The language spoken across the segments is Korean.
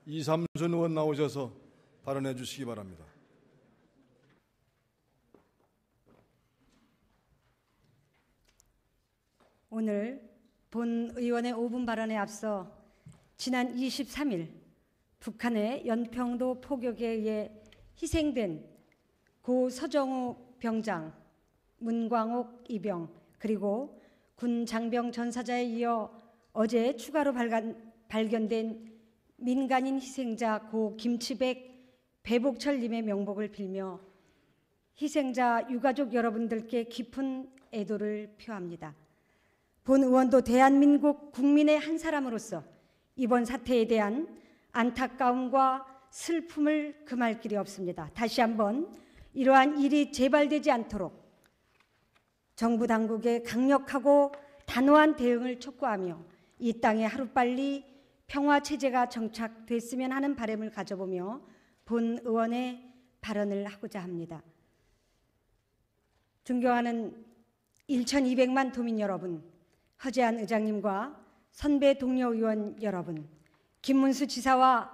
이삼순 의원 나오셔서 발언해 주시기 바랍니다. 오늘 본 의원의 5분 발언에 앞서 지난 23일 북한의 연평도 포격에 의해 희생된 고 서정우 병장, 문광옥 이병, 그리고 군 장병 전사자에 이어 어제 추가로 발견된 민간인 희생자 고 김치백, 배복철님의 명복을 빌며 희생자 유가족 여러분들께 깊은 애도를 표합니다. 본 의원도 대한민국 국민의 한 사람으로서 이번 사태에 대한 안타까움과 슬픔을 금할 길이 없습니다. 다시 한번 이러한 일이 재발되지 않도록 정부 당국의 강력하고 단호한 대응을 촉구하며 이 땅에 하루빨리 평화 체제가 정착됐으면 하는 바람을 가져보며 본 의원의 발언을 하고자 합니다. 존경하는 1,200만 도민 여러분, 허재한 의장님과 선배 동료 의원 여러분, 김문수 지사와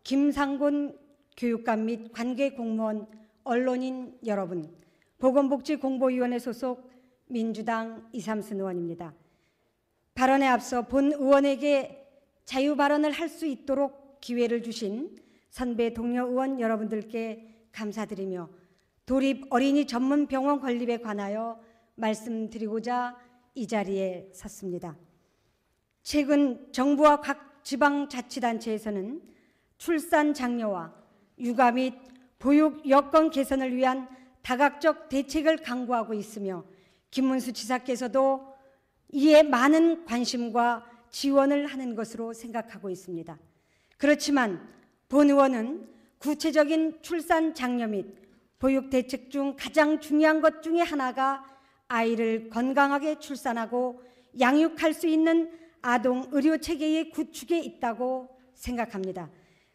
김상곤 교육감 및 관계 공무원, 언론인 여러분, 보건복지공보위원회 소속 민주당 이삼순 의원입니다. 발언에 앞서 본 의원에게 자유 발언을 할 수 있도록 기회를 주신 선배 동료 의원 여러분들께 감사드리며 도립 어린이 전문 병원 건립에 관하여 말씀드리고자 이 자리에 섰습니다. 최근 정부와 각 지방자치단체에서는 출산 장려와 육아 및 보육 여건 개선을 위한 다각적 대책을 강구하고 있으며 김문수 지사께서도 이에 많은 관심과 지원을 하는 것으로 생각하고 있습니다. 그렇지만 본 의원은 구체적인 출산 장려 및 보육 대책 중 가장 중요한 것 중에 하나가 아이를 건강하게 출산하고 양육할 수 있는 아동 의료 체계의 구축에 있다고 생각합니다.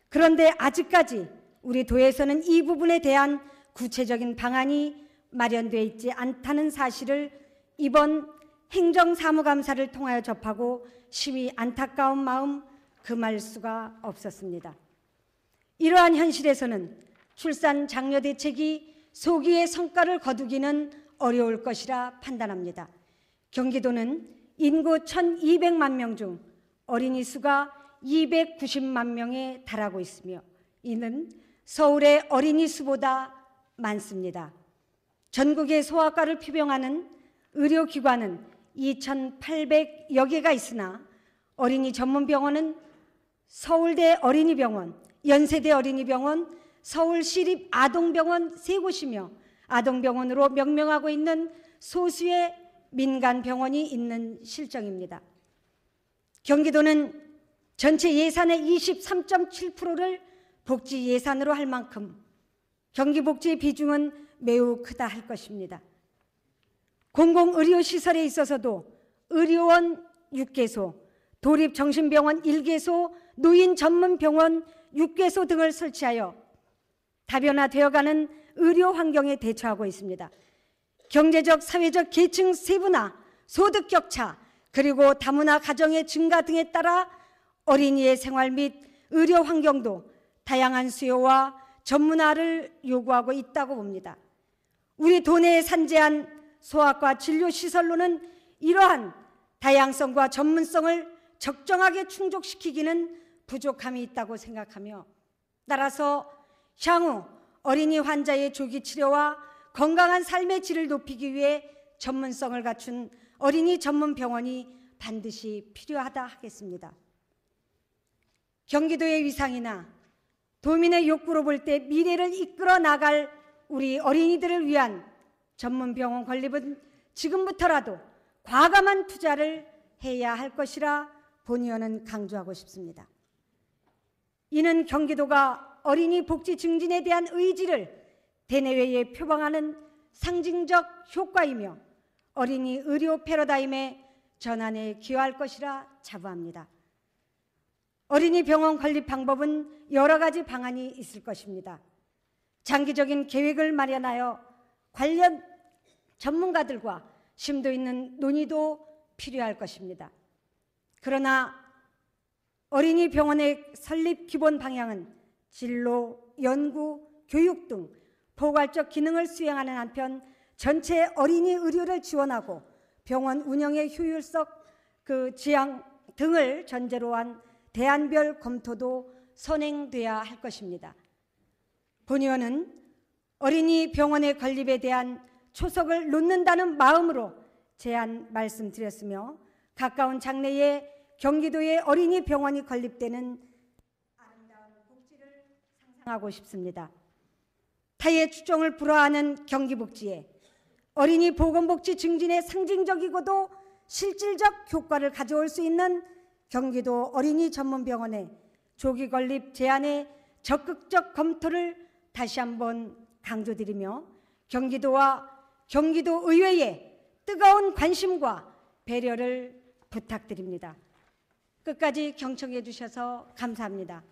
그런데 아직까지 우리 도에서는 이 부분에 대한 구체적인 방안이 마련되어 있지 않다는 사실을 이번 행정사무감사를 통하여 접하고 심히 안타까운 마음 금할 수가 없었습니다. 이러한 현실에서는 출산 장려 대책이 소기의 성과를 거두기는 어려울 것이라 판단합니다. 경기도는 인구 1,200만 명 중 어린이 수가 290만 명에 달하고 있으며 이는 서울의 어린이 수보다 많습니다. 전국의 소아과를 표병하는 의료기관은 2,800여 개가 있으나 어린이 전문병원은 서울대 어린이병원, 연세대 어린이병원, 서울시립아동병원 3곳이며 아동병원으로 명명하고 있는 소수의 민간병원이 있는 실정입니다. 경기도는 전체 예산의 23.7%를 복지 예산으로 할 만큼 경기복지의 비중은 매우 크다 할 것입니다. 공공의료시설에 있어서도 의료원 6개소, 도립정신병원 1개소, 노인전문병원 6개소 등을 설치하여 다변화되어가는 의료 환경에 대처하고 있습니다. 경제적, 사회적 계층 세분화, 소득 격차, 그리고 다문화 가정의 증가 등에 따라 어린이의 생활 및 의료 환경도 다양한 수요와 전문화를 요구하고 있다고 봅니다. 우리 도내에 산재한 소아과 진료시설로는 이러한 다양성과 전문성을 적정하게 충족시키기는 부족함이 있다고 생각하며 따라서 향후 어린이 환자의 조기 치료와 건강한 삶의 질을 높이기 위해 전문성을 갖춘 어린이 전문 병원이 반드시 필요하다 하겠습니다. 경기도의 위상이나 도민의 욕구로 볼 때 미래를 이끌어 나갈 우리 어린이들을 위한 전문 병원 건립은 지금부터라도 과감한 투자를 해야 할 것이라 본 의원은 강조하고 싶습니다. 이는 경기도가 어린이 복지 증진에 대한 의지를 대내외에 표방하는 상징적 효과이며 어린이 의료 패러다임의 전환에 기여할 것이라 자부합니다. 어린이 병원 건립 방법은 여러 가지 방안이 있을 것입니다. 장기적인 계획을 마련하여 관련 전문가들과 심도 있는 논의도 필요할 것입니다. 그러나 어린이 병원의 설립 기본 방향은 진로, 연구, 교육 등 포괄적 기능을 수행하는 한편 전체 어린이 의료를 지원하고 병원 운영의 효율성, 지향 등을 전제로 한 대안별 검토도 선행돼야 할 것입니다. 본 의원은 어린이 병원의 건립에 대한 초석을 놓는다는 마음으로 제안 말씀드렸으며 가까운 장래에 경기도에 어린이 병원이 건립되는 아름다운 복지를 상상하고 싶습니다. 타의 추종을 불허하는 경기복지에 어린이 보건복지 증진의 상징적이고도 실질적 효과를 가져올 수 있는 경기도 어린이 전문병원의 조기 건립 제안의 적극적 검토를 다시 한번 강조드리며 경기도와 경기도 의회의 뜨거운 관심과 배려를 부탁드립니다. 끝까지 경청해 주셔서 감사합니다.